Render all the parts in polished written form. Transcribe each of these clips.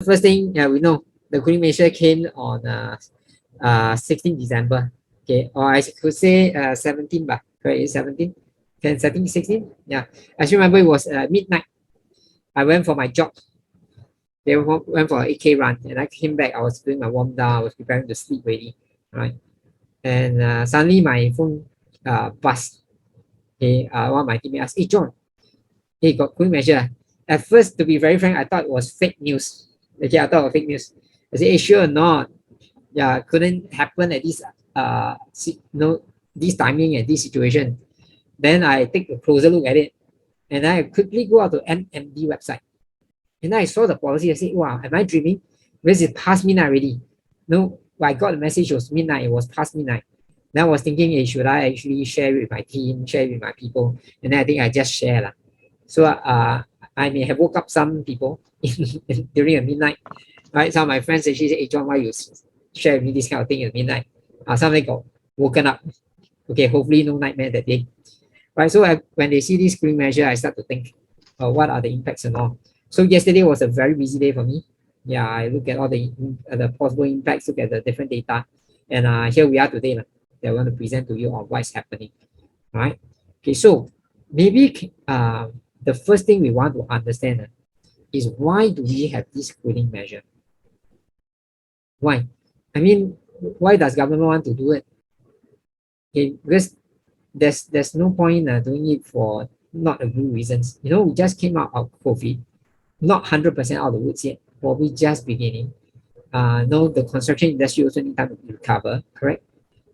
first thing, yeah, we know the cooling measure came on 16 December. Okay, or I could say 17, but correct, it's 17. 10, 17, 16. Yeah, I still remember it was midnight. I went for my jog. They went for an 8K run, and I came back. I was doing my warm down. I was preparing to sleep ready, right? And suddenly my phone buzzed. Okay, one of my teammates asked, "Hey John, hey, got cooling measure." At first, to be very frank, I thought it was fake news. Okay, I thought it was fake news. I said, "Hey, sure or not? Yeah, couldn't happen at this no, this timing and this situation." Then I take a closer look at it, and I quickly go out to NMD website. And then I saw the policy. I said, "Wow, am I dreaming? Because it's past midnight already." No, I got the message, it was midnight. It was past midnight. Then I was thinking, hey, should I actually share with my team, share with my people? And then I think I just share lah. So I may have woke up some people during a midnight. Right, some of my friends actually say, "Hey John, why you share with me this kind of thing at midnight?" Some of them got woken up. Okay, hopefully no nightmare that day. Right, so when they see this screen measure, I start to think, what are the impacts and all. So yesterday was a very busy day for me. Yeah, I look at all the possible impacts, look at the different data, and here we are today. That I want to present to you on what's happening. All right. Okay, so maybe the first thing we want to understand is, why do we have this cooling measure? Why? I mean, why does government want to do it? Okay, because there's no point doing it for not a good reasons. You know, we just came out of COVID, not 100% out of the woods yet, probably just beginning. No, the construction industry also need time to recover, correct?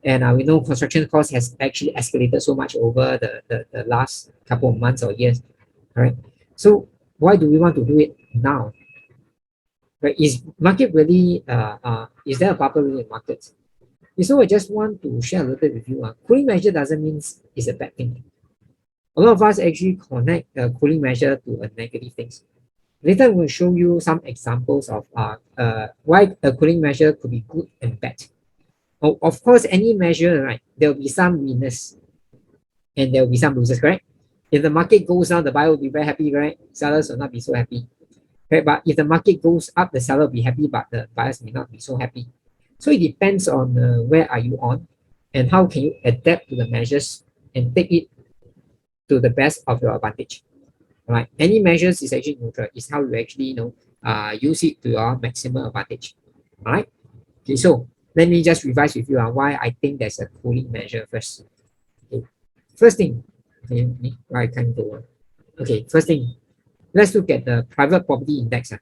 And we know construction cost has actually escalated so much over the last couple of months or years, right? So why do we want to do it now? Right? Is market really, is there a bubble really in markets? So I just want to share a little bit with you. Cooling measure doesn't mean it's a bad thing. A lot of us actually connect the cooling measure to a negative things. Later, we'll show you some examples of why a cooling measure could be good and bad. Of course, any measure, right, there will be some winners and there will be some losers, correct? If the market goes down, the buyer will be very happy, right? Sellers will not be so happy. Right? But if the market goes up, the seller will be happy, but the buyers may not be so happy. So it depends on where are you on and how can you adapt to the measures and take it to the best of your advantage. Right? Any measures is actually neutral. It's how you actually use it to your maximum advantage. All right. Okay, so let me just revise with you on why I think there's a cooling measure first. Okay. First thing, okay, I can go on. Okay, first thing, let's look at the private property index.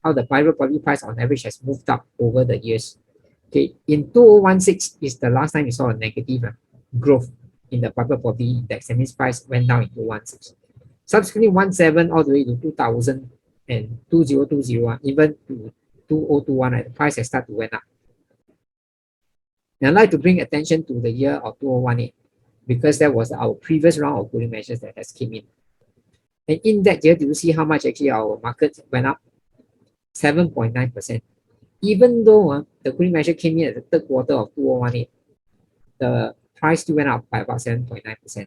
How the private property price on average has moved up over the years. Okay, in 2016 is the last time we saw a negative growth in the private property index. That means price went down in 2016. Subsequently, 17 all the way to 2000 and 2020, even to 2021, right, the price has started to went up. And I'd like to bring attention to the year of 2018 because that was our previous round of cooling measures that has came in. And in that year, do you see how much actually our market went up? 7.9%. Even though the cooling measure came in at the third quarter of 2018, the price still went up by about 7.9%.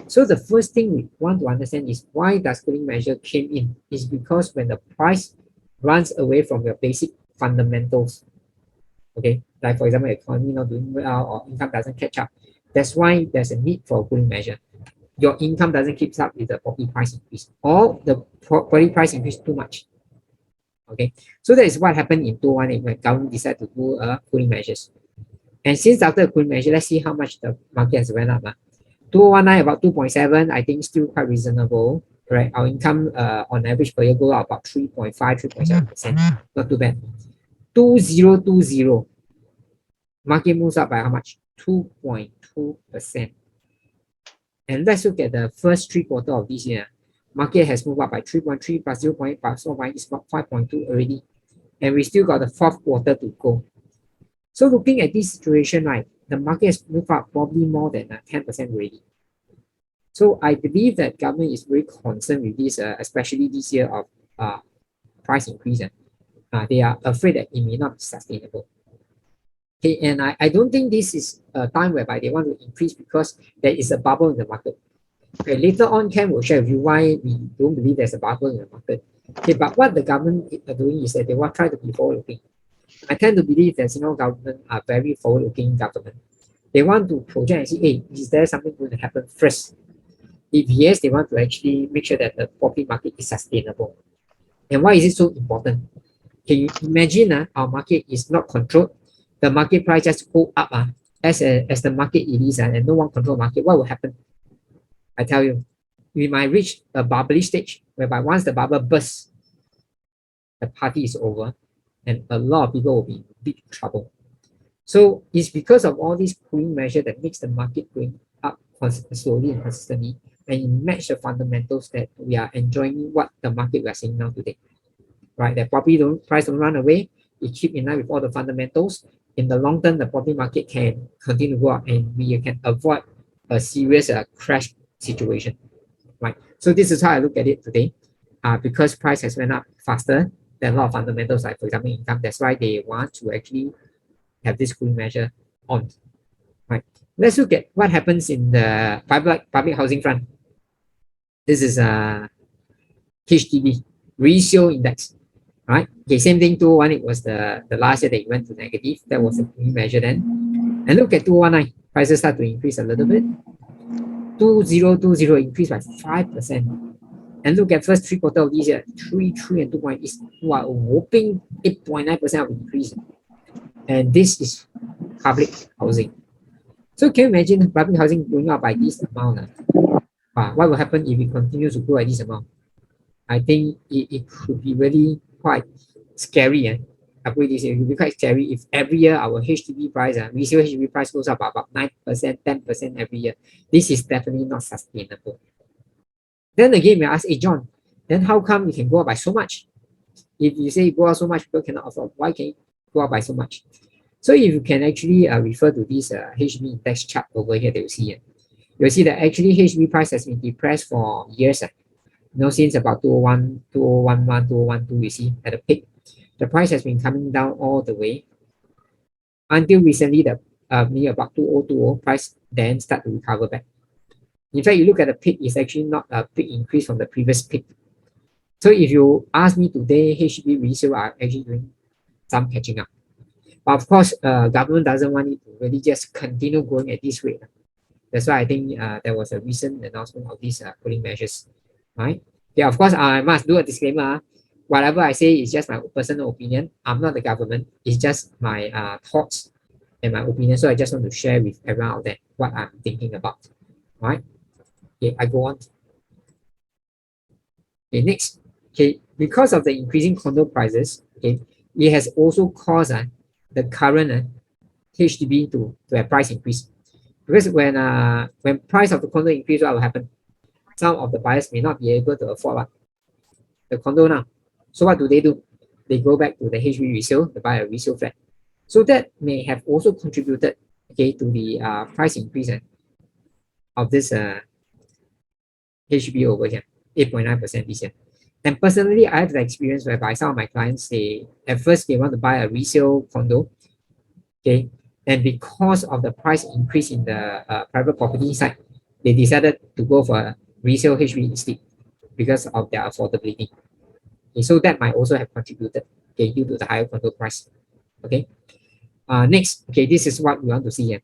So the first thing we want to understand is, why does cooling measure came in? Is because when the price runs away from your basic fundamentals, okay, like for example, economy not doing well or income doesn't catch up, that's why there's a need for a cooling measure. Your income doesn't keep up with the property price increase, or the property price increase too much. Okay, so that is what happened in 2018 when government decided to do cooling measures. And since after the cooling measure, let's see how much the market has went up. 2019 about 2.7, I think still quite reasonable, right? Our income on average per year go up about 3.5, 3.7%, not too bad. 2020, market moves up by how much? 2.2%. And let's look at the first 3 quarters of this year. Market has moved up by 3.3 plus 0.8 plus 0.8 is about 5.2 already. And we still got the 4th quarter to go. So looking at this situation, right, the market has moved up probably more than 10% already. So I believe that government is very concerned with this, especially this year of price increase. They are afraid that it may not be sustainable. Okay, and I don't think this is a time whereby they want to increase because there is a bubble in the market. Okay, later on, Ken will share with you why we don't believe there's a bubble in the market. Okay, but what the government are doing is that they want try to be forward-looking. I tend to believe that Singapore government are very forward-looking government. They want to project and say, hey, is there something going to happen first? If yes, they want to actually make sure that the property market is sustainable. And why is it so important? Can you imagine our market is not controlled? The market price just go up as the market it is and no one control market. What will happen? I tell you, we might reach a bubbly stage whereby once the bubble bursts, the party is over and a lot of people will be in big trouble. So it's because of all these cooling measures that makes the market going up slowly and consistently, and it match the fundamentals that we are enjoying what the market we are seeing now today, right? That property price don't run away, it keep in line with all the fundamentals. In the long term, the property market can continue to go up, and we can avoid a serious crash situation, right? So this is how I look at it today. Because price has went up faster than a lot of fundamentals, like for example income. That's why they want to actually have this cooling measure on, right? Let's look at what happens in the public housing front. This is a HDB resale index, right? Okay, same thing. 2018 it was the last year that it went to negative. That was a cooling measure then. And look at 2019, prices start to increase a little bit. 2020 increased by 5%. And look at first 3 quarters of this year, 3 and 2 is a whopping 8.9% of increase. And this is public housing. So can you imagine public housing going up by this amount? What will happen if it continues to grow at this amount? I think it could be really quite scary. I put this, it would be quite scary if every year our HDB price, resale HDB price goes up about 9%, 10% every year. This is definitely not sustainable. Then again, we ask, hey John, then how come you can go up by so much? If you say go up so much, people cannot afford, why can you go up by so much? So if you can actually refer to this HDB index chart over here that you see, you'll see that actually HDB price has been depressed for years. Since about 2001, 2011, 2012, you see, at the peak, the price has been coming down all the way until recently, maybe about 2020, price then start to recover back. In fact, you look at the peak, it's actually not a big increase from the previous peak. So if you ask me today, HDB resale are actually doing some catching up. But of course, government doesn't want it to really just continue growing at this rate. That's why I think there was a recent announcement of these cooling measures, right? Yeah, of course, I must do a disclaimer. Whatever I say is just my personal opinion. I'm not the government. It's just my thoughts and my opinion. So I just want to share with everyone out there what I'm thinking about, right? Okay, I go on. Okay, next. Okay, because of the increasing condo prices, okay, it has also caused the current HDB to have price increase. Because when price of the condo increase, what will happen? Some of the buyers may not be able to afford the condo now. So what do? They go back to the HDB resale to buy a resale flat. So that may have also contributed, okay, to the price increase of this HDB over here, 8.9% this year. And personally, I have the experience whereby some of my clients, at first they want to buy a resale condo, okay, and because of the price increase in the private property side, they decided to go for a resale HDB instead because of their affordability. Okay, so that might also have contributed, okay, due to the higher condo price. Okay. Next, okay, this is what we want to see here.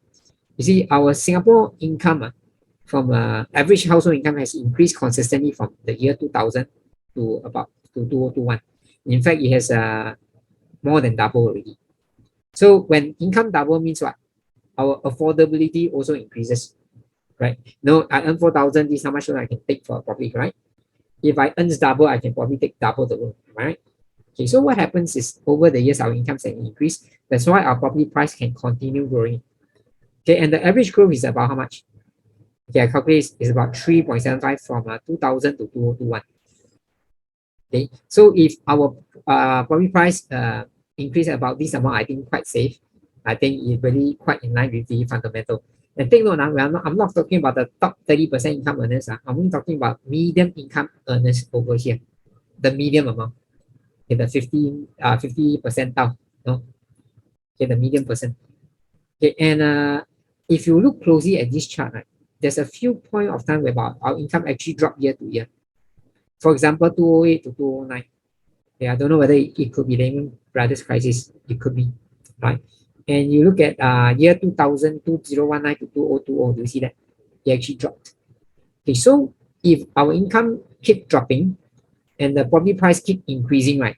You see, our Singapore income from average household income has increased consistently from the year 2000 to about to 2021. In fact, it has more than double already. So when income double means what? Our affordability also increases, right? No, I earn 4,000, this is how much loan I can take for a property, right? If I earn double, I can probably take double the loan, right? Okay, so what happens is over the years, our incomes have increased. That's why our property price can continue growing. Okay, and the average growth is about how much? Okay, I calculate is about 3.75 from 2000 to 2021. Okay, so if our property price increase about this amount, I think quite safe. I think it's really quite in line with the fundamental. And take note now, I'm not talking about the top 30% income earners. I'm only talking about medium income earners over here. The medium amount. Okay, the 50% down. No? Okay, the medium percent. Okay, and if you look closely at this chart, right, there's a few point of time where our income actually dropped year to year. For example, 2008 to 2009. Yeah, I don't know whether it could be Lehman Brothers crisis. It could be, right? And you look at year 2000, 2019 to 2020, do you see that? It actually dropped. Okay, so if our income keep dropping and the property price keep increasing, right,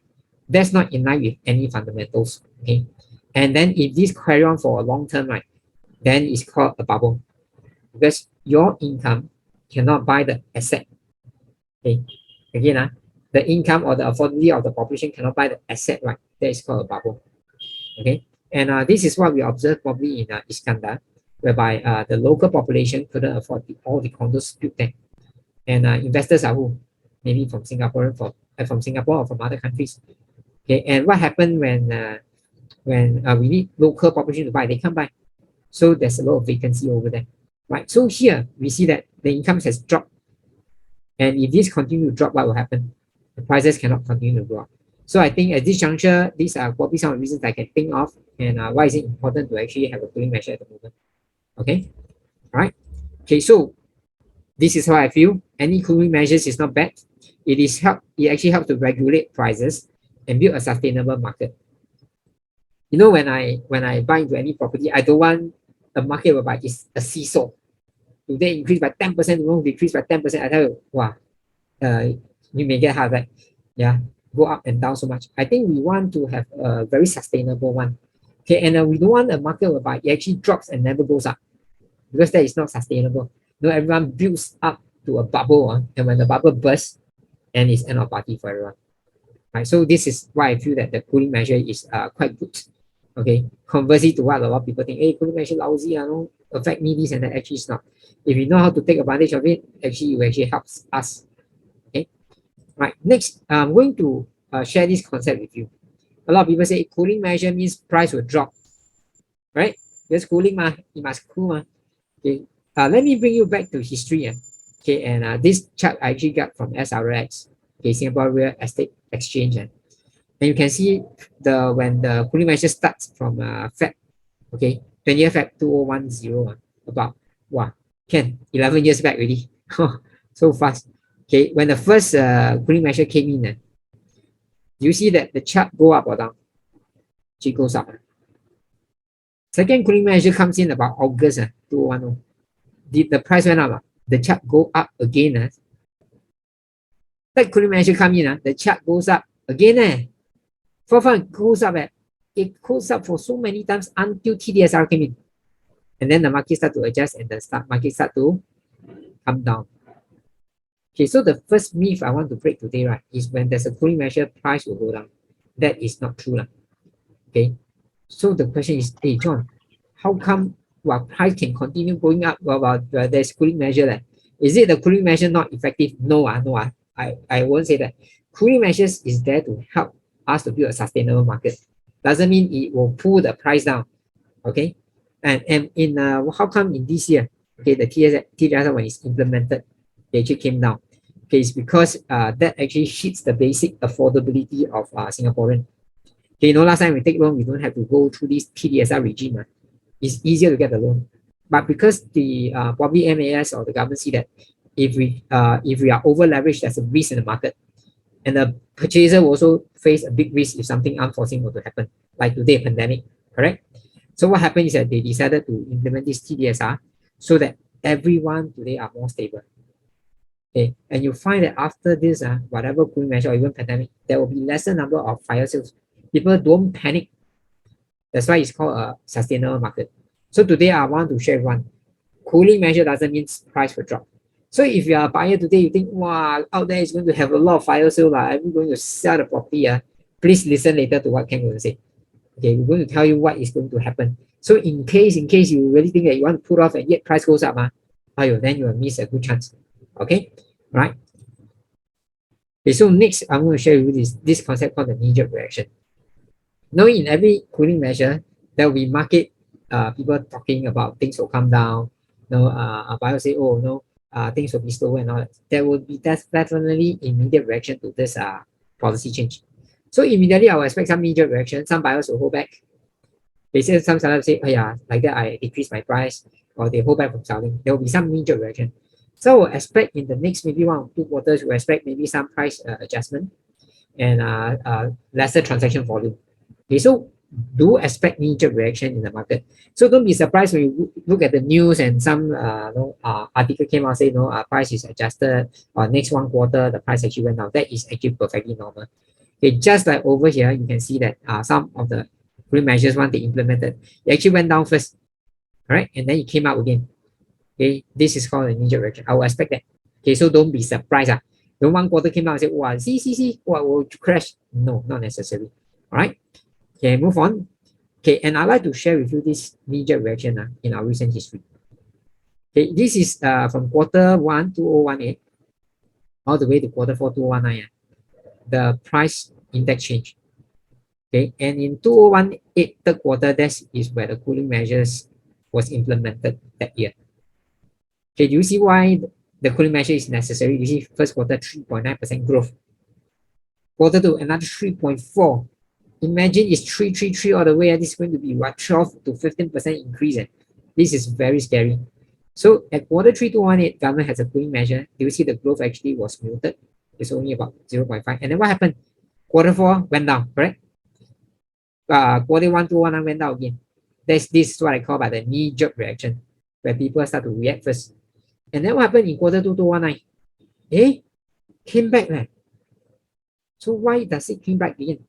that's not in line with any fundamentals. Okay, and then if this carry on for a long term, right, then it's called a bubble because your income cannot buy the asset. Okay, again, the income or the affordability of the population cannot buy the asset, right? That is called a bubble. Okay, and this is what we observed probably in Iskandar, whereby the local population couldn't afford all the condos built there, and investors are who? Maybe from Singapore, from Singapore or from other countries. Okay, and what happened when we need local population to buy? They can't buy, so there's a lot of vacancy over there, right? So here we see that the income has dropped, and if this continue to drop, what will happen? The prices cannot continue to go up. So I think at this juncture, these are probably some of the reasons I can think of, and why is it important to actually have a cooling measure at the moment. Okay, all right. Okay, so this is how I feel. Any cooling measures is not bad. It actually helps to regulate prices and build a sustainable market. You know, when I buy into any property, I don't want a market whereby it's a seesaw. Today increase by 10%, tomorrow decrease by 10%. I tell you, wow, uh, you may get heart attack. Yeah, go up and down so much. I think we want to have a very sustainable one. Okay, and we don't want a market whereby it actually drops and never goes up because that is not sustainable. You know, everyone builds up to a bubble, and when the bubble bursts, and it's end of party for everyone. Right, so this is why I feel that the cooling measure is quite good. Okay, conversely to what a lot of people think, hey, cooling measure lousy, no affect me this and that. Actually, it's not. If you know how to take advantage of it, actually, it actually helps us. Okay, right. Next, I'm going to share this concept with you. A lot of people say cooling measure means price will drop, right? Because cooling, it must cool, Okay, let me bring you back to history. Okay, and this chart I actually got from SRX, okay, Singapore Real Estate Exchange. And you can see when the cooling measure starts from Feb, okay, 20th Feb 2010, about wow, 11 years back already. So fast. Okay, when the first cooling measure came in, do you see that the chart go up or down? It goes up. Second cooling measure comes in about August 2010. Did the price went up? The chart go up again. Third cooling measure come in, the chart goes up again. Fourth one goes up. It goes up for so many times until Tdsr came in. And then the market start to adjust and the market start to come down. Okay, so the first myth I want to break today, right, is when there's a cooling measure, price will go down. That is not true. Okay, so the question is, hey, John, how come price can continue going up while there's cooling measure? Is it the cooling measure not effective? No, I won't say that. Cooling measures is there to help us to build a sustainable market. Doesn't mean it will pull the price down. Okay, and in how come in this year, okay, the TDR when it's implemented, it actually came down. Okay, it's because that actually hits the basic affordability of Singaporean. Okay, last time we take loan, we don't have to go through this TDSR regime. It's easier to get the loan. But because the probably MAS or the government see that if we are over leveraged, there's a risk in the market, and the purchaser will also face a big risk if something unforeseen were to happen, like today pandemic, correct? So what happened is that they decided to implement this TDSR so that everyone today are more stable. Okay, and you find that after this, whatever cooling measure or even pandemic, there will be lesser number of fire sales. People don't panic. That's why it's called a sustainable market. So today I want to share one. Cooling measure doesn't mean price will drop. So if you are a buyer today, you think, wow, out there is going to have a lot of fire sale. I'm going to sell the property. Please listen later to what Ken will say. Okay, we're going to tell you what is going to happen. So in case you really think that you want to put off and yet price goes up, then you will miss a good chance. Okay, right? Okay, so next I'm going to share with you this concept called the knee-jerk reaction. Now, in every cooling measure, there will be market people talking about things will come down. Buyers say, oh no, things will be slower and all that. There will be definitely immediate reaction to this policy change. So immediately I will expect some immediate reaction. Some buyers will hold back. They say some sellers say, oh yeah, like that I decrease my price, or they hold back from selling. There will be some immediate reaction. So I will expect in the next maybe 1 or 2 quarters, we expect maybe some price adjustment. and lesser transaction volume. Okay, so do expect knee-jerk reaction in the market. So don't be surprised when you look at the news and some article came out say price is adjusted or next 1 quarter the price actually went down. That is actually perfectly normal. Okay, just like over here, you can see that some of the green measures once they implemented, it actually went down first, right? And then it came up again. Okay, this is called a knee-jerk reaction. I will expect that. Okay, so don't be surprised. Don't 1 quarter came out and say, wow, see, wow, will crash. No, not necessary. All right. Okay, move on. Okay, and I'd like to share with you this knee-jerk reaction in our recent history. Okay, this is from Q1 2018 all the way to Q4 2019. The price index change. Okay, and in 2018 third quarter, that is where the cooling measures was implemented that year. Okay, do you see why the cooling measure is necessary? You see first quarter 3.9% growth. Q2 another 3.4. Imagine it's 333 all the way. This is going to be what 12 to 15% increase. This is very scary. So at Q3 2018, government has a cooling measure. Do you see the growth actually was muted? It's only about 0.5. And then what happened? Q4 went down, correct? Q1 2019 went down again. This is what I call by the knee-jerk reaction, where people start to react first. And then what happened in Q2 2019? Came back. So why does it came back again?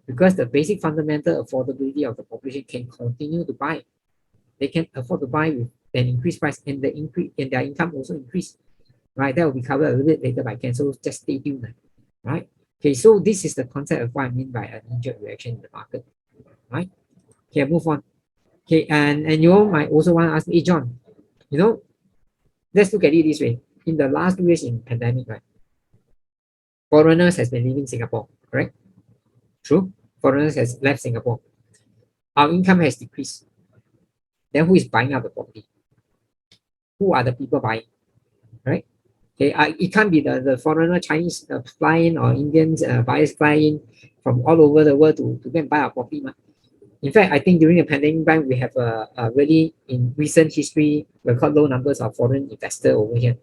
Because the basic fundamental affordability of the population can continue to buy. They can afford to buy with an increased price, and the increase in their income also increase. Right, that will be covered a little bit later by Ken. So just stay tuned. Right. Okay, so this is the concept of what I mean by a knee-jerk reaction in the market. Right. Okay, move on. Okay, and you might also want to ask me, hey John, let's look at it this way. In the last 2 years in pandemic, right? Foreigners has been leaving Singapore, correct? True. Foreigners has left Singapore. Our income has decreased. Then who is buying up the property? Who are the people buying? Right? Okay, it can't be the foreigner Chinese flying or Indians buyers flying from all over the world to go and buy our property. In fact, I think during the pandemic, we have a really in recent history record low numbers of foreign investors over here.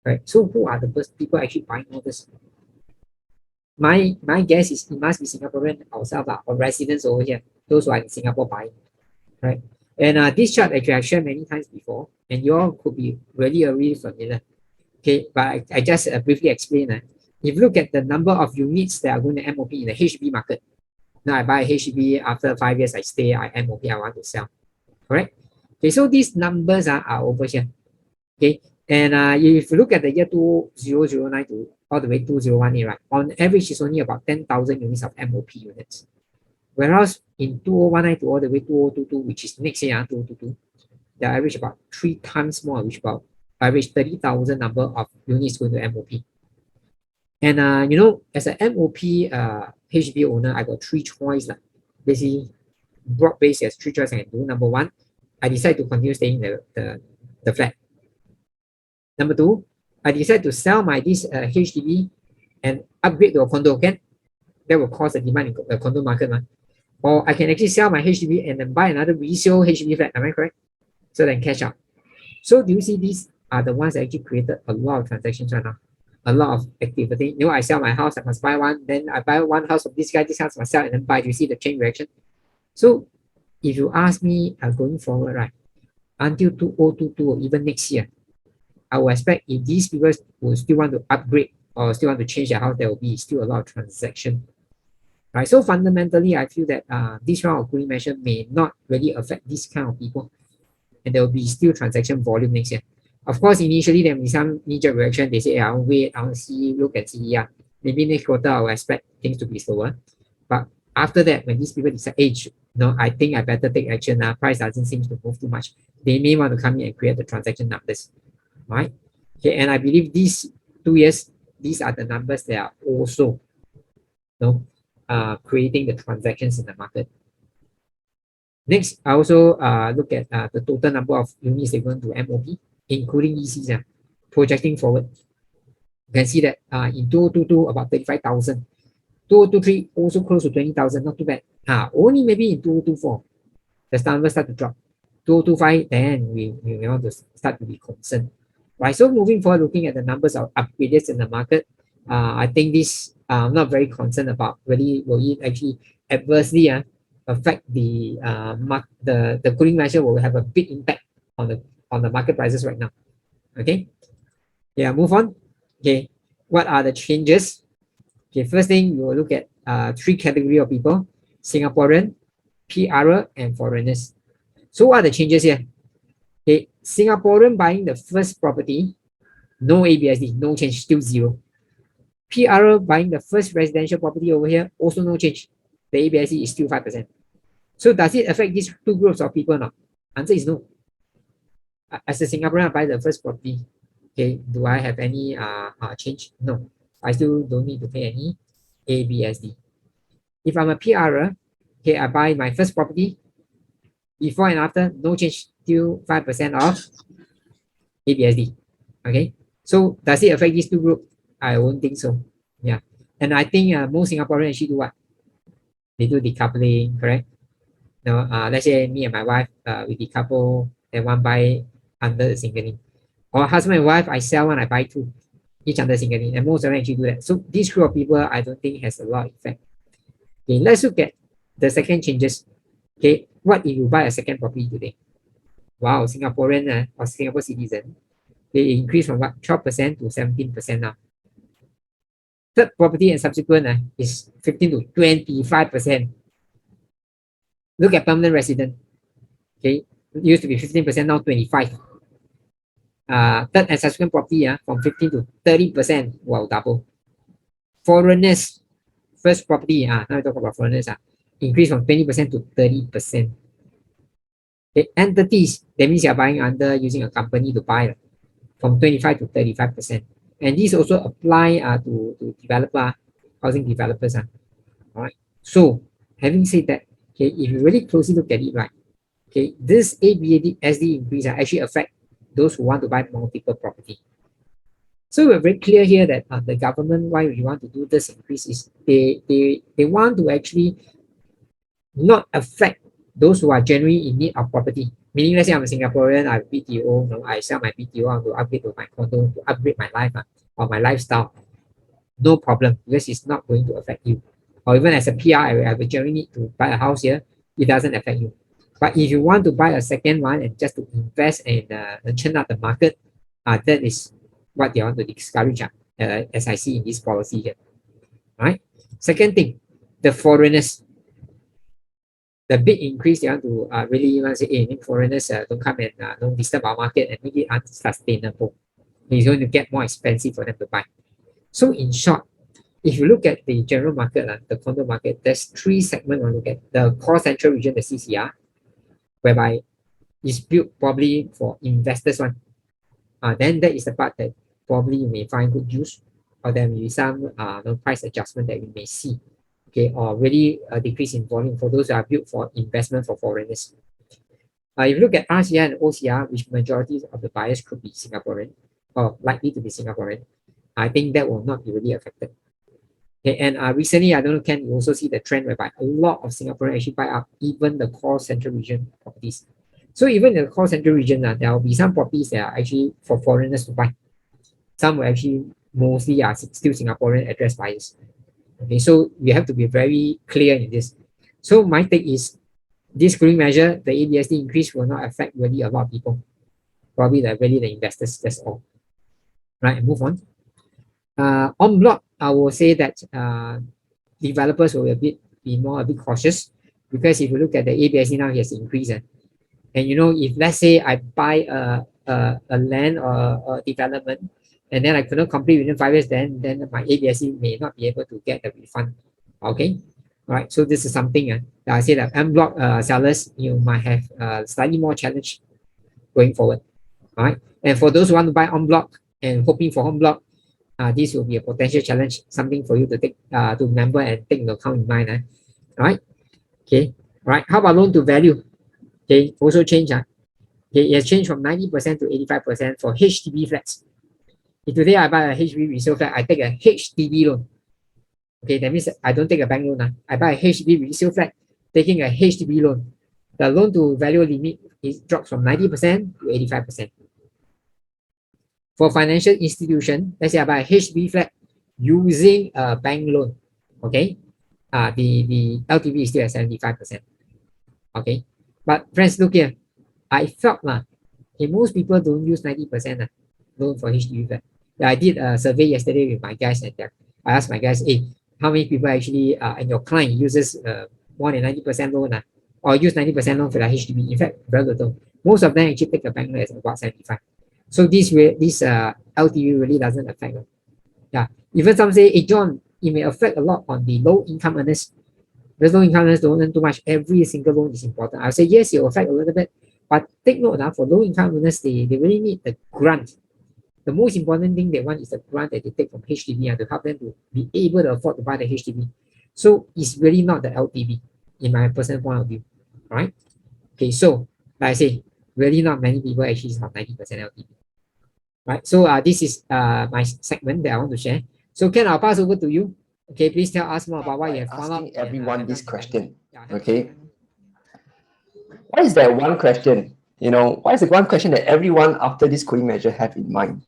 Right? So who are the first people actually buying all this? My guess is it must be Singaporean ourselves or residents over here, those who are in Singapore buying, right? And this chart actually I shared many times before, and you all could be really familiar. Okay, but I just briefly explain. If you look at the number of units that are going to MOP in the HDB market, now I buy HDB after 5 years, I stay, I MOP, I want to sell, correct? Okay, so these numbers are over here. Okay, and if you look at the year 2009 to all the way 2018, right, on average it's only about 10,000 units of MOP units. Whereas in 2019 to all the way 2022, which is next year, 2022, the average about 3 times more, which about average 30,000 number of units going to MOP. And as an MOP HDB owner, I got 3 choices. Basically, broad base as 3 choices I can do. Number 1, I decide to continue staying in the flat. Number 2, I decide to sell my this HDB and upgrade to a condo again. That will cause a demand in the condo market. Or I can actually sell my HDB and then buy another resale HDB flat. Am I correct? So then cash out. So do you see these are the ones that actually created a lot of transactions right now? A lot of activity. I sell my house, I must buy one. Then I buy one house of this guy, this house must sell and then buy. Do you see the chain reaction? So if you ask me going forward, right, until 2022 or even next year, I will expect if these people will still want to upgrade or still want to change their house, there will be still a lot of transaction. Right. So fundamentally, I feel that this round of cooling measure may not really affect this kind of people. And there will be still transaction volume next year. Of course, initially there will be some knee-jerk reaction. They say, I'll wait, I'll see, look and see. Yeah, maybe next quarter I will expect things to be slower. But after that, when these people decide, I think I better take action. Price doesn't seem to move too much. They may want to come in and create the transaction numbers. Right? Okay, and I believe these 2 years, these are the numbers that are also creating the transactions in the market. Next, I also look at the total number of units they're going to MOP, including ECs, projecting forward. You can see that in 2022, about 35,000. 2023, also close to 20,000, not too bad. Only maybe in 2024, the numbers start to drop. 2025, then we want to start to be concerned. Right, so moving forward, looking at the numbers of upgraders in the market, I think this I'm not very concerned about really will it actually adversely affect the cooling measure will have a big impact on the market prices right now. Okay, yeah, move on. Okay, what are the changes? Okay, first thing you will look at three category of people: Singaporean, PR, and foreigners. So what are the changes here? Okay, Singaporean buying the first property, no ABSD, no change, still zero. PR buying the first residential property over here, also no change. The ABSD is still 5%. So does it affect these two groups of people now? Answer is no. As a Singaporean, I buy the first property. Okay, do I have any change? No. I still don't need to pay any ABSD. If I'm a PR, okay, I buy my first property, before and after, no change, still 5% of ABSD. Okay, so does it affect these two groups? I won't think so. Yeah, and I think most Singaporeans actually do what? They do decoupling, correct? Now, let's say me and my wife, we decouple, and one buy under the single name. Or husband and wife, I sell one, I buy two, each under single name, and most of them actually do that. So this group of people, I don't think has a lot of effect. Okay, let's look at the second changes. Okay, what if you buy a second property today? Wow, Singaporean or Singapore citizen, they increase from what 12% to 17% now. Third property and subsequent is 15 to 25%. Look at permanent resident. Okay, it used to be 15%, now 25. Third and subsequent property from 15 to 30%. Wow, double. Foreigners, first property, now we talk about foreigners, increase from 20% to 30%. Okay, entities, that means you're buying under using a company to buy from 25 to 35%. And these also apply to developer, housing developers. All right. So having said that, okay, if you really closely look at it, right, okay, this ABSD increase actually affect those who want to buy multiple property. So we're very clear here that the government, why we want to do this increase is they want to actually not affect those who are genuinely in need of property. Meaning, let's say I'm a Singaporean, I have BTO, I sell my BTO, I want to upgrade to my condo, to upgrade my life or my lifestyle. No problem, because it's not going to affect you. Or even as a PR, I have a genuine need to buy a house here, it doesn't affect you. But if you want to buy a second one and just to invest and churn up the market, that is what they want to discourage, as I see in this policy here. Right? Second thing, the foreigners, the big increase they want to really want to say, hey, foreigners don't come and don't disturb our market and make it unsustainable. It's going to get more expensive for them to buy. So in short, if you look at the general market, the condo market, there's three segments on look at. The core central region, the CCR, whereby it's built probably for investors one. Then that is the part that probably you may find good use, or there may be some no price adjustment that we may see. Okay, or really a decrease in volume for those that are built for investment for foreigners. If you look at RCR and OCR, which majority of the buyers could be Singaporean or likely to be Singaporean, I think that will not be really affected. Okay, and recently, I don't know, Ken, you also see the trend whereby a lot of Singaporeans actually buy up even the core central region properties. So even in the core central region, there will be some properties that are actually for foreigners to buy. Some will actually mostly are still Singaporean address buyers. Okay, so we have to be very clear in this. So my take is this cooling measure, the ABSD increase will not affect really a lot of people. Probably really the investors, that's all. Right, and move on. On block, I will say that developers will be a bit cautious, because if you look at the ABSD now, it has increased. And if let's say I buy a land or a development, and then I could not complete within 5 years, then my ABSD may not be able to get the refund. Okay, all right. So this is something that I say that en bloc sellers, you might have slightly more challenge going forward. All right, and for those who want to buy en bloc and hoping for en bloc, this will be a potential challenge, something for you to take to remember and take into account in mind. All right, okay, all right. How about loan to value? Okay, also change. Okay, it has changed from 90% to 85% for HDB flats. If today I buy a HDB resale flat, I take a HDB loan. Okay, that means I don't take a bank loan. I buy a HDB resale flat, taking a HDB loan. The loan to value limit is drops from 90% to 85%. For financial institution, let's say I buy a HDB flat, using a bank loan, okay, the LTV is still at 75%. Okay, but friends, look here. I felt okay, most people don't use 90% loan for HDB flat. Yeah, I did a survey yesterday with my guys, and I asked my guys, hey, how many people actually and your client uses more than 90% loan or use 90% loan for the HDB? In fact, very little. Most of them actually take a bank loan as about 75. So this LTV really doesn't affect them. Yeah, even some say, hey John, it may affect a lot on the low income earners. Those low income earners don't earn too much. Every single loan is important. I'll say yes, it will affect a little bit, but take note now, for low income earners, they really need the grant. The most important thing they want is the grant that they take from HDB to help them to be able to afford to buy the HDB. So it's really not the LTV, in my personal point of view. All right. Okay, so like I say, really not many people actually have 90% LTV. Right. So this is my segment that I want to share. So Ken, I'll pass over to you. Okay, please tell us more about what you have found out. Asking everyone this question. Yeah, Okay. What is that one question? What is the one question that everyone after this cooling measure have in mind?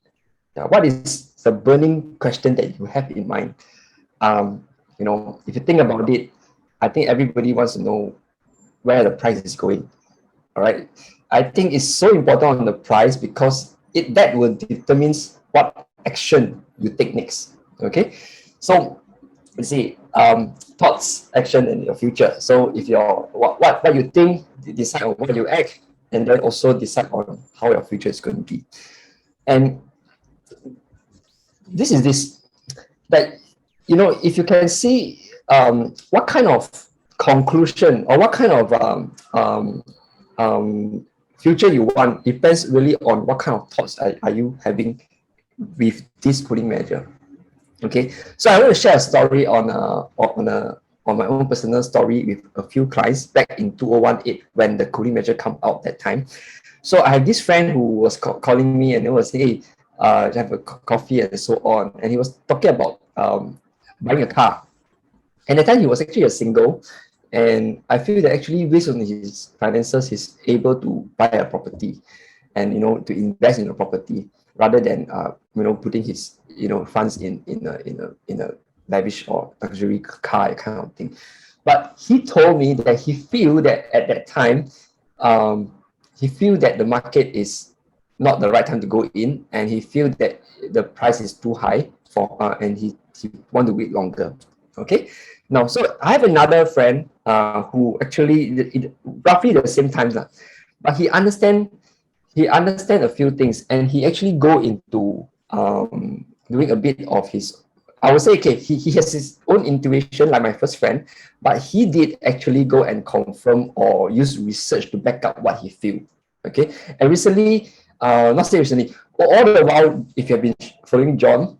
What is the burning question that you have in mind? If you think about it, I think everybody wants to know where the price is going. All right. I think it's so important on the price because that will determines what action you take next. Okay. So let's see, thoughts, action, and your future. So if you're what you think, decide on what you act, and then also decide on how your future is going to be. And this is that if you can see what kind of conclusion or what kind of future you want depends really on what kind of thoughts are you having with this cooling measure. Okay, so I want to share a story on my own personal story with a few clients back in 2018 when the cooling measure come out that time. So I have this friend who was calling me and he was saying, hey, have a coffee and so on, and he was talking about buying a car. And at the time he was actually a single, and I feel that actually based on his finances, he's able to buy a property, and to invest in a property rather than putting his funds in a lavish or luxury car kind of thing. But he told me that he feel that at that time, he feel that the market is not the right time to go in, and he feel that the price is too high for and he want to wait longer. Okay, now so I have another friend who actually roughly the same times but he understand a few things, and he actually go into doing a bit of his, I would say, okay, he has his own intuition like my first friend, but he did actually go and confirm or use research to back up what he feel. Okay, and recently, not say recently, all the while, if you have been following John,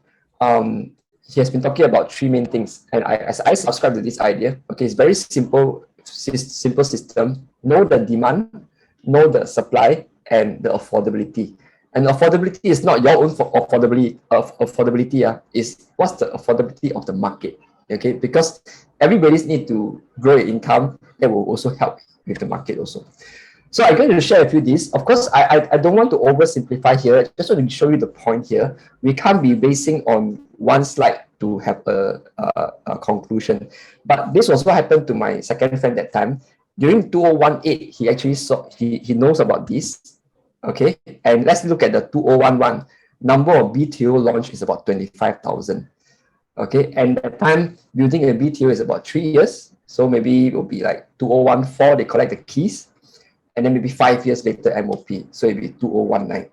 he has been talking about three main things, and as I subscribe to this idea. Okay, it's very simple system. Know the demand, know the supply, and the affordability. And affordability is not your own affordability. Is what's the affordability of the market. Okay, because everybody's need to grow your income. That will also help with the market also. So I'm going to share a few these. Of course, I don't want to oversimplify here. I just want to show you the point here. We can't be basing on one slide to have a conclusion. But this was what happened to my second friend that time. During 2018, he actually saw, he knows about this. Okay, and let's look at the 2011. Number of BTO launch is about 25,000. Okay, and at the time, building a BTO is about 3 years. So maybe it will be like 2014, they collect the keys. And then maybe 5 years later, MOP. So it'll be 2019.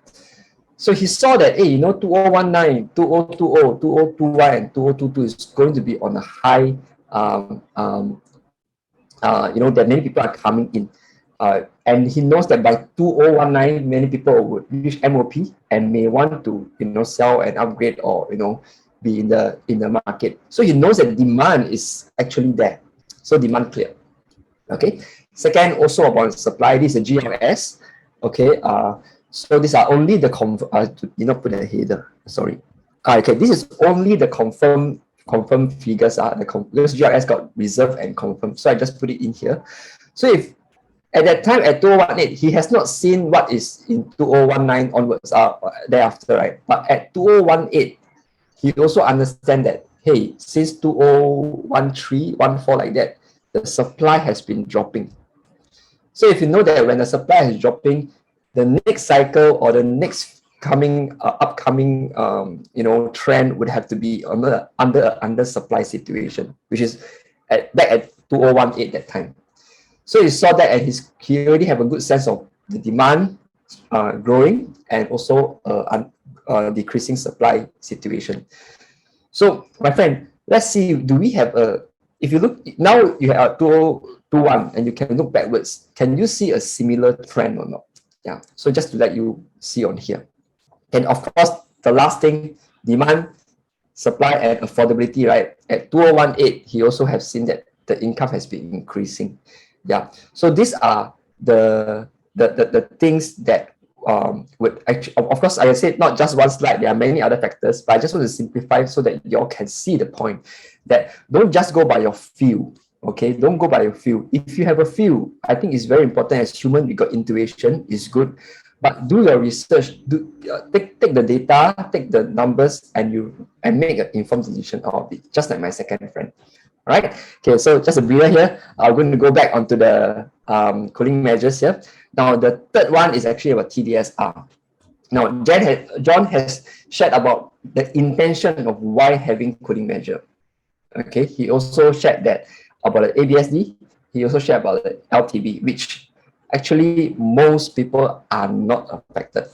So he saw that, hey, 2019, 2020, 2021, and 2022 is going to be on a high, that many people are coming in. And he knows that by 2019, many people would reach MOP and may want to, sell and upgrade or, be in the market. So he knows that demand is actually there. So demand clear. Okay. Second, also about supply, this is a GLS. Okay. So these are only the put a header. Sorry. Okay. This is only the confirmed figures. This GLS got reserved and confirmed. So I just put it in here. So if at that time at 2018, he has not seen what is in 2019 onwards thereafter, right? But at 2018, he also understand that, hey, since 2013, 14 like that, the supply has been dropping. So if you know that when the supply is dropping, the next cycle or the next upcoming trend would have to be under supply situation, which is back at 2018 that time. So he saw that, and he already have a good sense of the demand growing and also decreasing supply situation. So my friend, let's see, do we have if you look now, you have 2021 and you can look backwards, can you see a similar trend or not? Yeah, so just to let you see on here. And of course, the last thing, demand, supply, and affordability, right? At 2018, he also have seen that the income has been increasing. Yeah, so these are the things that would actually, of course, like I said, not just one slide, there are many other factors, but I just want to simplify so that you all can see the point that don't just go by your feel. Okay, don't go by your feel. If you have a feel, I think it's very important. As human, we got intuition, is good, but do your research. Take the data, take the numbers, and make an informed decision out of it. Just like my second friend. All right. Okay. So just a breather here. I'm going to go back onto the cooling measures here. Now the third one is actually about Tdsr. Now John has shared about the intention of why having cooling measure. Okay. He also shared that about the ABSD. He also shared about the LTV, which actually most people are not affected.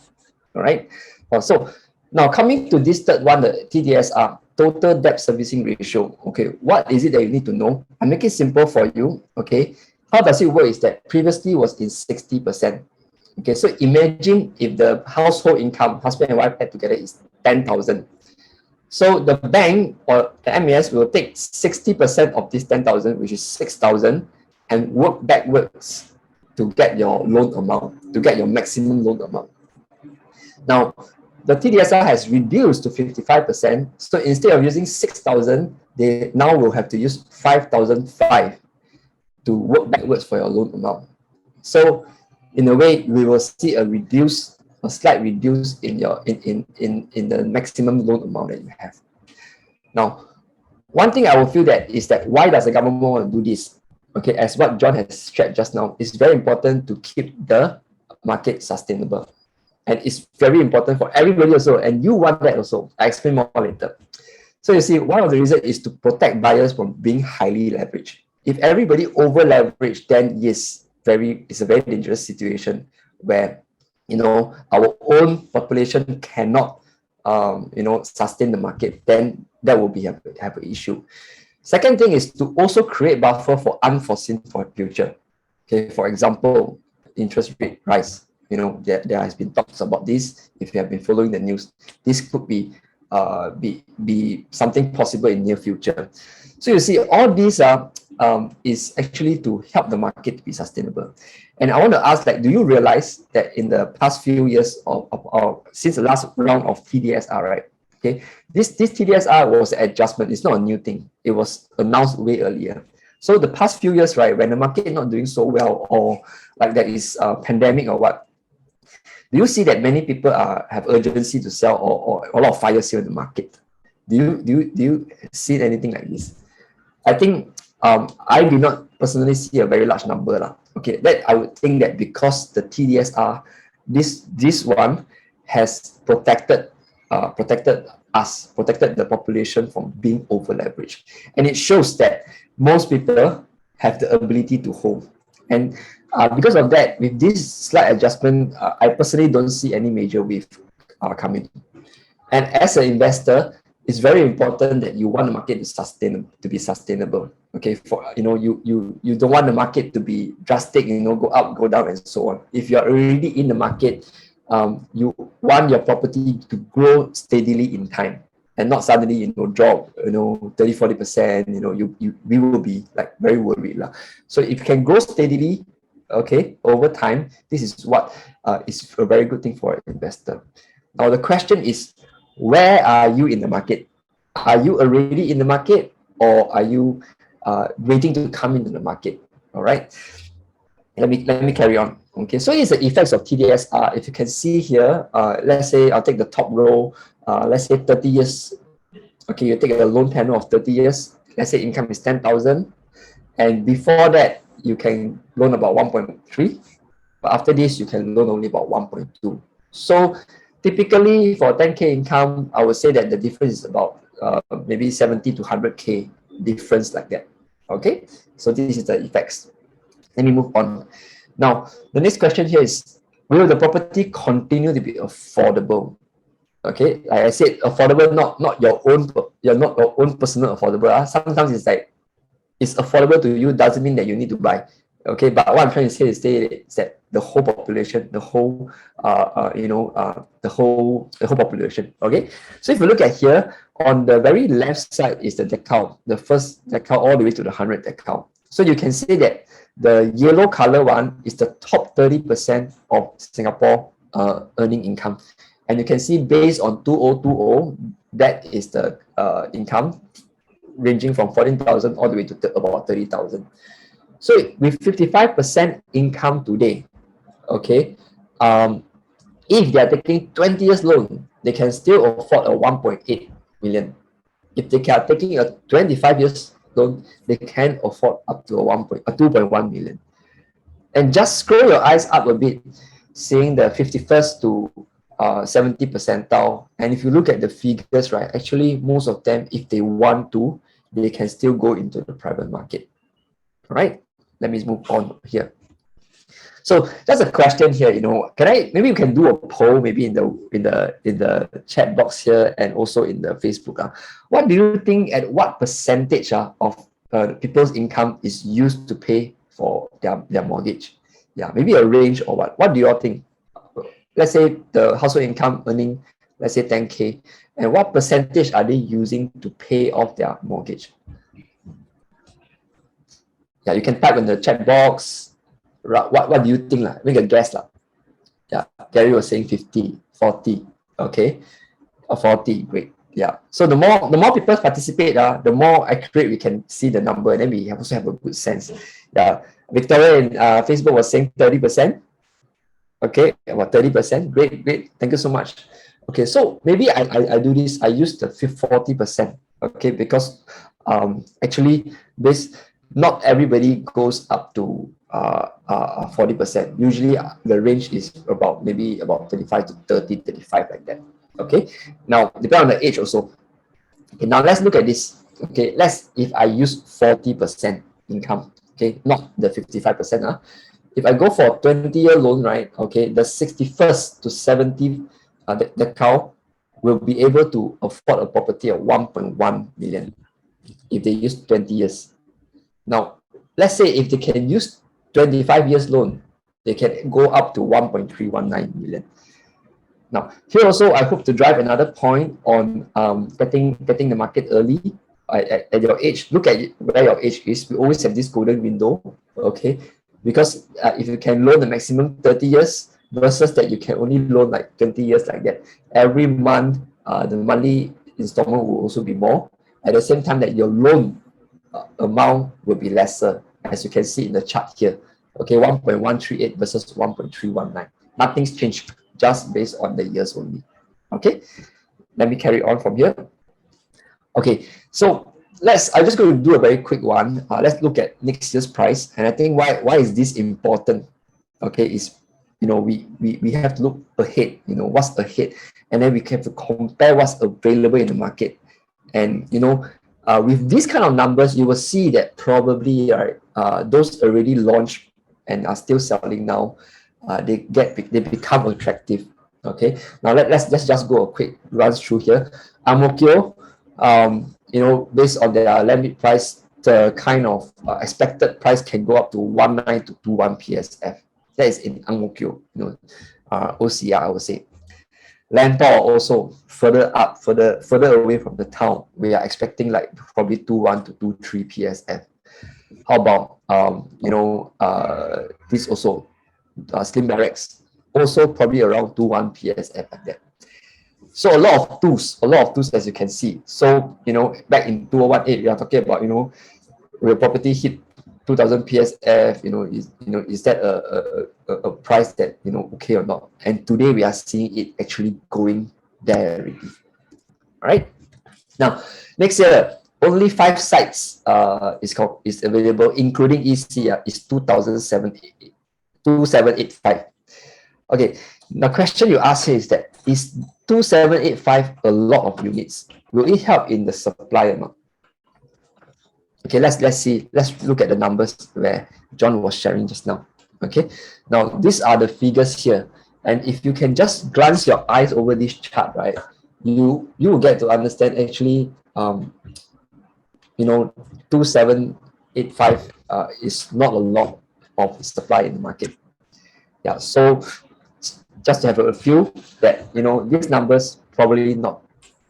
All right. So now coming to this third one, the Tdsr, total debt servicing ratio. Okay, what is it that you need to know? I make it simple for you. Okay, how does it work is that previously was in 60%. Okay, so imagine if the household income, husband and wife add together, is 10,000. So the bank or the MAS will take 60% of this 10,000, which is 6,000, and work backwards to get your loan amount, to get your maximum loan amount. Now, the Tdsr has reduced to 55%. So instead of using 6,000, they now will have to use 5,005 to work backwards for your loan amount. So in a way, we will see a slight reduce in your in the maximum loan amount that you have. Now, one thing I will feel that is that why does the government want to do this? Okay, as what John has shared just now, it's very important to keep the market sustainable. And it's very important for everybody also, and you want that also. I explain more later. So you see, one of the reasons is to protect buyers from being highly leveraged. If everybody over leveraged, then yes, it's a very dangerous situation where our own population cannot sustain the market. Then that will have an issue. Second thing is to also create buffer for unforeseen for future. Okay, for example, interest rate rise. There has been talks about this. If you have been following the news, this could be something possible in near future. So you see, all these is actually to help the market to be sustainable. And I want to ask, do you realize that in the past few years since the last round of Tdsr, right? Okay, this Tdsr was an adjustment. It's not a new thing. It was announced way earlier. So the past few years, right, when the market is not doing so well, or like there is a pandemic or what, do you see that many people have urgency to sell, or a lot of fire sale in the market? Do you see anything like this? I think I do not personally see a very large number lah. Okay, that I would think that because the Tdsr, this one has protected the population from being over leveraged, and it shows that most people have the ability to hold. And because of that, with this slight adjustment, I personally don't see any major wave coming. And as an investor, it's very important that you want the market to be sustainable. Okay, you don't want the market to be drastic, go up, go down, and so on. If you're already in the market, you want your property to grow steadily in time, and not suddenly drop 30-40%. We will be very worried lah. So if you can grow steadily, okay, over time, this is what is a very good thing for an investor. Now the question is, where are you in the market? Are you already in the market, or are you waiting to come into the market? All right, let me carry on. Okay, so it's the effects of Tdsr. If you can see here, let's say I'll take the top row. Let's say 30 years Okay, you take a loan tenure of 30 years. Let's say income is 10,000. And before that, you can loan about 1.3. But after this, you can loan only about 1.2. So typically for 10K income, I would say that the difference is about maybe 70 to 100K difference like that. Okay, so this is the effects. Let me move on. Now, the next question here is, will the property continue to be affordable? Okay, like I said, affordable, not your own, not your own personal affordable. Sometimes it's like it's affordable to you doesn't mean that you need to buy. Okay, but what I'm trying to say is that the whole population, the whole the whole population. Okay, so if you look at here on the very left side is the decile, the first decile all the way to the 100 decile. So you can see that the yellow color one is the top 30% of Singapore earning income, and you can see based on 2020, that is the income ranging from 14,000 all the way to about 30,000. So with 55% income today, okay, if they are taking 20 years loan, they can still afford a 1.8 million. If they are taking a 25 years loan, they can afford up to a 2.1 million. And just scroll your eyes up a bit, seeing the 51st to 70 percentile. And if you look at the figures, right, actually most of them, if they want to, they can still go into the private market. All right, let me move on here. So that's a question here. Maybe you can do a poll, maybe in the chat box here and also in the Facebook. What do you think? At what percentage of people's income is used to pay for their mortgage? Yeah, maybe a range or what? What do you all think? Let's say the household income earning, let's say 10K, and what percentage are they using to pay off their mortgage? Yeah, you can type in the chat box. What do you think? Make a guess. Yeah, Gary was saying 50, 40. Okay, 40, great. Yeah. So the more people participate, the more accurate we can see the number, and then we also have a good sense. Yeah. Victoria in Facebook was saying 30%. Okay, about 30%. Great, great. Thank you so much. Okay, so maybe I do this. I use the 40%. Okay, because actually this not everybody goes up to 40%. Usually the range is maybe about 25 to 30, 35 like that. Okay, now depend on the age also. Okay, now let's look at this. Okay, if I use 40% income, okay, not the 55%. If I go for a 20-year loan, right, okay, the 61st to 70, the cow will be able to afford a property of 1.1 million if they use 20 years. Now, let's say if they can use 25 years loan, they can go up to 1.319 million. Now, here also, I hope to drive another point on getting the market early at your age. Look at where your age is. We always have this golden window, okay? Because if you can loan the maximum 30 years versus that you can only loan like 20 years like that, every month, the monthly installment will also be more. At the same time that your loan amount will be lesser, as you can see in the chart here. Okay, 1.138 versus 1.319. Nothing's changed, just based on the years only. Okay, let me carry on from here. Okay, so I'm just going to do a very quick one. Let's look at next year's price. And I think why is this important? Okay, is we have to look ahead, what's ahead, and then we have to compare what's available in the market. And with these kind of numbers, you will see that probably those already launched and are still selling now, they become attractive. Okay, now let's just go a quick run through here. Ang Mo Kio, based on their landed price, the kind of expected price can go up to 19 to 21 PSF. That is in Ang Mo Kio, OCR, I would say. Landport also further up, further away from the town. We are expecting like probably 21 to 23 PSF. How about this also, Slim Barracks, also probably around 21 PSF like that. So a lot of tools as you can see. So back in 2018, we are talking about will property hit 2000 PSF, is that a price that okay or not? And today we are seeing it actually going there already. All right. Now, next year, only 5 sites is available, including EC, is 2785. Okay, the question you ask here is that, is 2785 a lot of units? Will it help in the supply or not? Okay, let's see. Let's look at the numbers where John was sharing just now. Okay, now these are the figures here, and if you can just glance your eyes over this chart, right, you will get to understand actually, 2785 is not a lot of supply in the market. Yeah, so just to have a feel that these numbers probably not.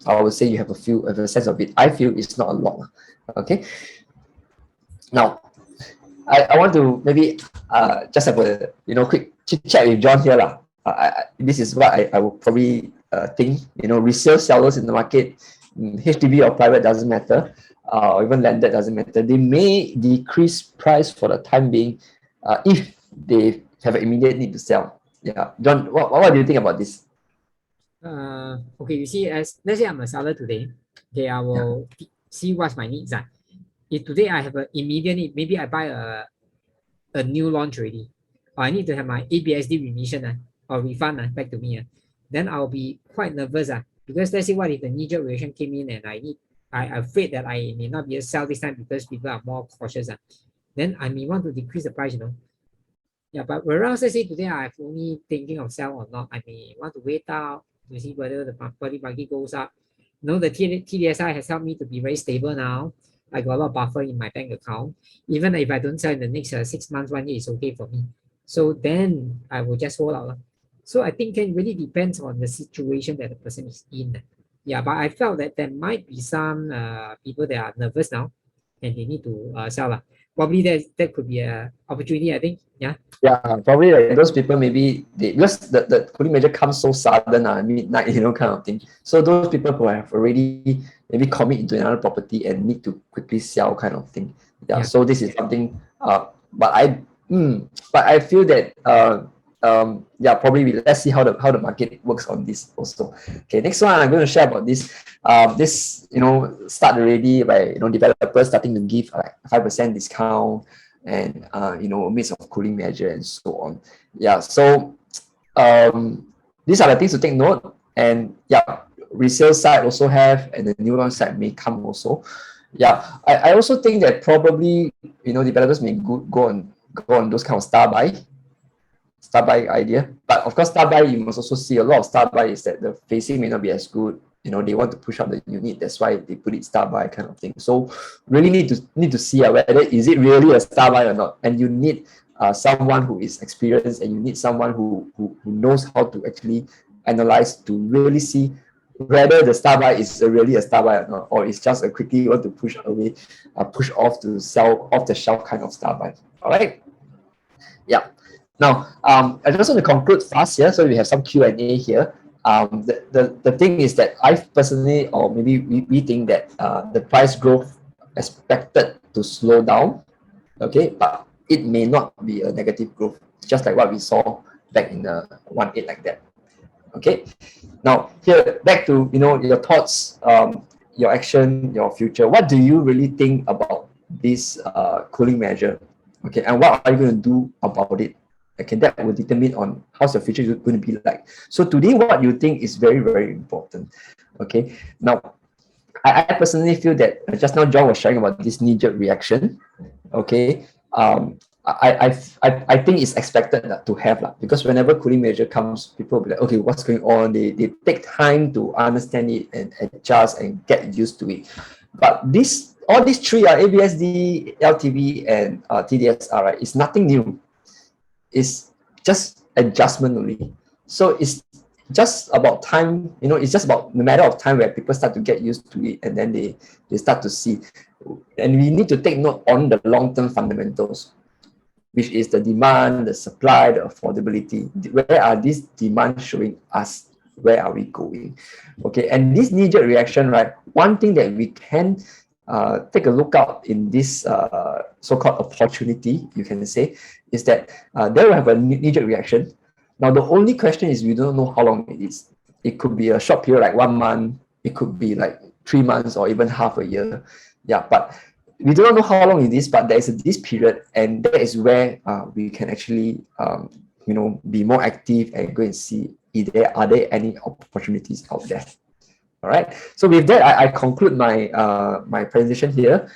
I would say you have a sense of it. I feel it's not a lot. Okay. Now, I want to maybe just have a quick chit chat with John here lah. This is what I would probably think. Resale sellers in the market, HDB or private doesn't matter, or even landed doesn't matter. They may decrease price for the time being, if they have an immediate need to sell. Yeah, John, what do you think about this? Okay, you see, as let's say I'm a seller today, okay, I will see what's my needs. If today I have an immediate need, maybe I buy a new launch already, or I need to have my ABSD remission or refund back to me, then I'll be quite nervous because let's say what if the knee-jerk reaction came in and I'm afraid that I may not be able to sell this time because people are more cautious, then I may want to decrease the price, Yeah, but whereas let's say today I'm only thinking of sell or not, I may want to wait out to see whether the property market goes up. The TDSR has helped me to be very stable now. I got a lot of buffer in my bank account. Even if I don't sell in the next 6 months, 1 year is okay for me. So then I will just hold out. So I think it really depends on the situation that the person is in. Yeah, but I felt that there might be some people that are nervous now and they need to sell. Probably that could be an opportunity, I think. Yeah. Yeah, probably like those people, maybe because the cooling measure comes so sudden, midnight, kind of thing. So those people who have already maybe commit into another property and need to quickly sell, kind of thing. Yeah. So this is something. But I feel that probably let's see how the market works on this also. Okay, next one I'm going to share about this. This start already by developers starting to give like 5% discount, and amidst of cooling measure and so on. Yeah, so these are the things to take note. And yeah, resale side also have, and the new launch side may come also. Yeah, I also think that probably developers may go on those kind of star buy idea. But of course, star buy, you must also see a lot of star buy is that the facing may not be as good. They want to push up the unit. That's why they put it star buy kind of thing. So really need to see whether is it really a star buy or not. And you need someone who is experienced, and you need someone who knows how to actually analyze to really see whether the star buy is really a star buy or not, or it's just a quickly want to push off to sell off the shelf kind of star buy. All right. Yeah. Now, I just want to conclude fast here, so we have some Q&A here. The thing is that I personally, or maybe we think that the price growth expected to slow down, okay, but it may not be a negative growth, just like what we saw back in the 1.8 like that. Okay. Now here, back to your thoughts, your action, your future. What do you really think about this cooling measure? Okay, and what are you going to do about it? Okay, that will determine on how's your future going to be like. So today, what you think is very, very important. Okay, now I personally feel that just now John was sharing about this knee-jerk reaction. Okay, I think it's expected to have because whenever cooling measure comes, people will be like, okay, what's going on? They take time to understand it and adjust and get used to it. But all these three are ABSD, LTV, and TDSR, right? It's nothing new. It's just adjustment only. So it's just about time, it's just about the matter of time where people start to get used to it, and then they start to see. And we need to take note on the long-term fundamentals, which is the demand, the supply, the affordability. Where are these demands showing us? Where are we going? Okay, and this knee-jerk reaction, right? One thing that we can take a look out in this so-called opportunity, you can say, is that they will have a knee-jerk reaction. Now, the only question is we don't know how long it is. It could be a short period, like 1 month. It could be like 3 months or even half a year. Yeah, but we do not know how long it is, but there is this period, and that is where we can actually be more active and go and see if are there any opportunities out there. All right. So with that, I conclude my my presentation here.